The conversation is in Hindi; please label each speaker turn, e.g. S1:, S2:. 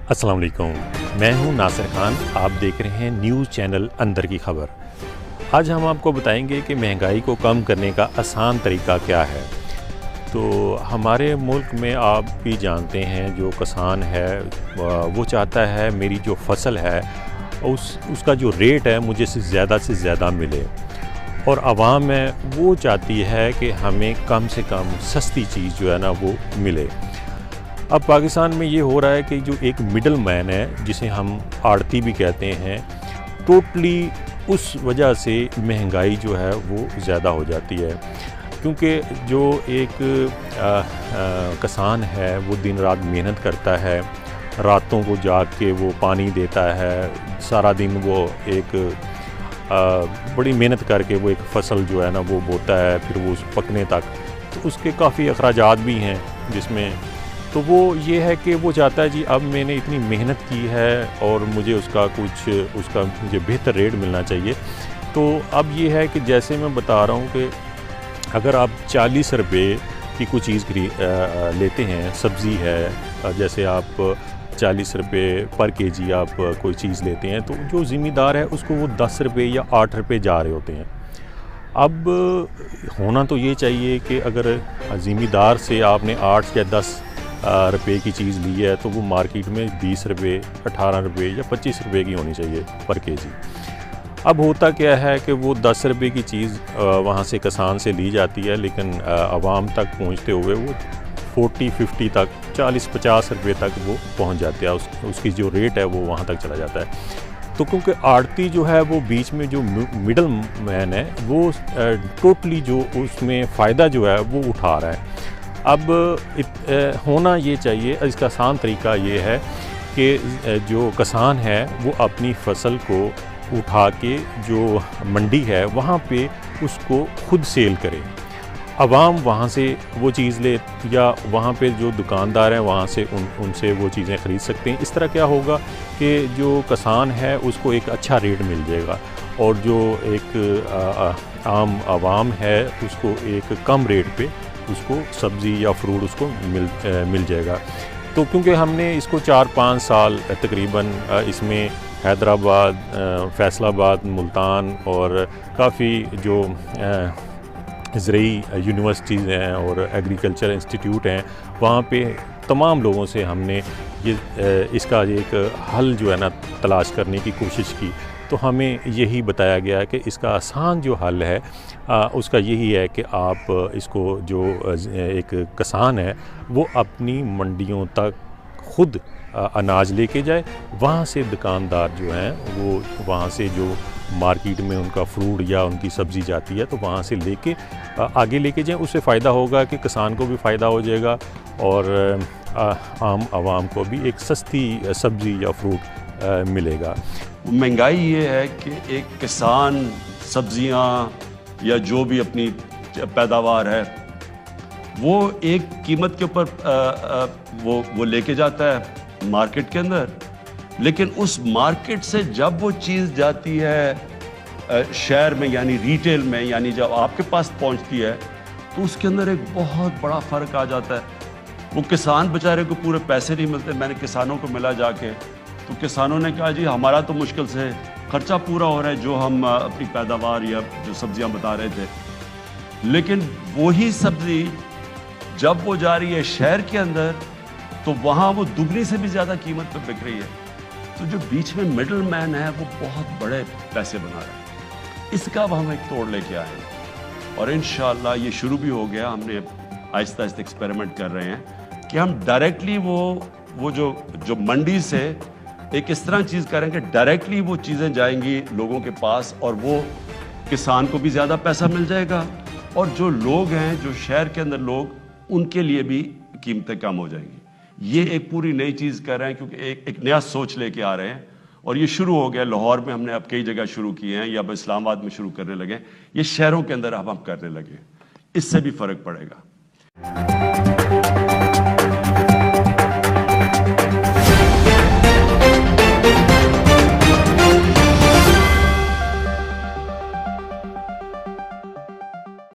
S1: अस्सलाम वालेकुम, मैं हूं नासिर खान। आप देख रहे हैं न्यूज़ चैनल अंदर की खबर। आज हम आपको बताएंगे कि महंगाई को कम करने का आसान तरीका क्या है। तो हमारे मुल्क में आप भी जानते हैं, जो किसान है वो चाहता है मेरी जो फसल है उसका जो रेट है मुझे से ज़्यादा मिले, और आवाम है वो चाहती है कि हमें कम से कम सस्ती चीज़ जो है ना वो मिले। अब पाकिस्तान में ये हो रहा है कि जो एक मिडल मैन है, जिसे हम आड़ती भी कहते हैं, टोटली उस वजह से महंगाई जो है वो ज़्यादा हो जाती है। क्योंकि जो एक किसान है वो दिन रात मेहनत करता है, रातों को जाग के वो पानी देता है, सारा दिन वो एक बड़ी मेहनत करके वो एक फसल जो है ना वो बोता है, फिर वो उस पकने तक तो उसके काफ़ी अखराजात भी हैं जिसमें। तो वो ये है कि वो चाहता है जी अब मैंने इतनी मेहनत की है और मुझे उसका मुझे बेहतर रेट मिलना चाहिए। तो अब ये है कि जैसे मैं बता रहा हूँ कि अगर आप 40 रुपये की कोई चीज़ लेते हैं, सब्ज़ी है, जैसे आप 40 रुपये पर केजी आप कोई चीज़ लेते हैं, तो जो ज़िम्मेदार है उसको वो 10 रुपये या 8 रुपये जा रहे होते हैं। अब होना तो ये चाहिए कि अगर ज़िम्मेदार से आपने 8 या 10 रुपये की चीज़ ली है तो वो मार्केट में 20 रुपये, 18 रुपये या 25 रुपये की होनी चाहिए पर केजी। अब होता क्या है कि वो 10 रुपये की चीज़ वहाँ से किसान से ली जाती है, लेकिन आवाम तक पहुँचते हुए वो 40-50 तक, 40-50 रुपये तक वो पहुँच जाती है। उसकी जो रेट है वो वहाँ तक चला जाता है। तो क्योंकि आड़ती जो है वो बीच में जो मिडल मैन है वो टोटली जो उसमें फ़ायदा जो है वो उठा रहा है। अब होना ये चाहिए, इसका आसान तरीका ये है कि जो किसान है वो अपनी फसल को उठा के जो मंडी है वहाँ पे उसको खुद सेल करे, आवाम वहाँ से वो चीज़ ले, या वहाँ पे जो दुकानदार हैं वहाँ से उनसे वो चीज़ें ख़रीद सकते हैं। इस तरह क्या होगा कि जो किसान है उसको एक अच्छा रेट मिल जाएगा, और जो एक आम आवाम है उसको एक कम रेट पे उसको सब्ज़ी या फ्रूट उसको मिल जाएगा। तो क्योंकि हमने इसको 4-5 साल तकरीबन इसमें हैदराबाद, फैसलाबाद, मुल्तान और काफ़ी जो ज़रई यूनिवर्सिटीज़ हैं और एग्रीकल्चर इंस्टीट्यूट हैं, वहाँ पे तमाम लोगों से हमने इसका एक हल जो है ना तलाश करने की कोशिश की। तो हमें यही बताया गया कि इसका आसान जो हल है उसका यही है कि आप इसको जो एक किसान है वो अपनी मंडियों तक खुद अनाज लेके जाए, वहाँ से दुकानदार जो हैं वो वहाँ से जो मार्केट में उनका फ्रूट या उनकी सब्ज़ी जाती है तो वहाँ से लेके आगे लेके जाएं। उससे फ़ायदा होगा कि किसान को भी फ़ायदा हो जाएगा और आम आवाम को भी एक सस्ती सब्ज़ी या फ्रूट मिलेगा।
S2: महंगाई ये है कि एक किसान सब्जियां या जो भी अपनी पैदावार है वो एक कीमत के ऊपर वो लेके जाता है मार्केट के अंदर, लेकिन उस मार्केट से जब वो चीज़ जाती है शहर में यानी रिटेल में, यानी जब आपके पास पहुंचती है तो उसके अंदर एक बहुत बड़ा फ़र्क आ जाता है। वो किसान बेचारे को पूरे पैसे नहीं मिलते। मैंने किसानों को मिला जाके, तो किसानों ने कहा जी हमारा तो मुश्किल से खर्चा पूरा हो रहा है जो हम अपनी पैदावार या जो सब्जियां बता रहे थे, लेकिन वही सब्ज़ी जब वो जा रही है शहर के अंदर तो वहाँ वो दुगनी से भी ज़्यादा कीमत पर बिक रही है। तो जो बीच में मिडल मैन है वो बहुत बड़े पैसे बना रहा है। इसका अब हम एक तोड़ लेके आए हैं और इंशाअल्लाह ये शुरू भी हो गया। हमने आहिस्ता आहिस्ता एक्सपेरिमेंट कर रहे हैं कि हम डायरेक्टली वो जो मंडी से एक इस तरह चीज़ करेंगे, डायरेक्टली वो चीज़ें जाएंगी लोगों के पास और वो किसान को भी ज़्यादा पैसा मिल जाएगा, और जो लोग हैं जो शहर के अंदर लोग, उनके लिए भी कीमतें कम हो जाएंगी। ये एक पूरी नई चीज़ कर रहे हैं क्योंकि एक नया सोच लेके आ रहे हैं, और ये शुरू हो गया। लाहौर में हमने अब कई जगह शुरू किए हैं, या अब इस्लामाबाद में शुरू करने लगे, ये शहरों के अंदर अब हम करने लगे। इससे भी फ़र्क पड़ेगा।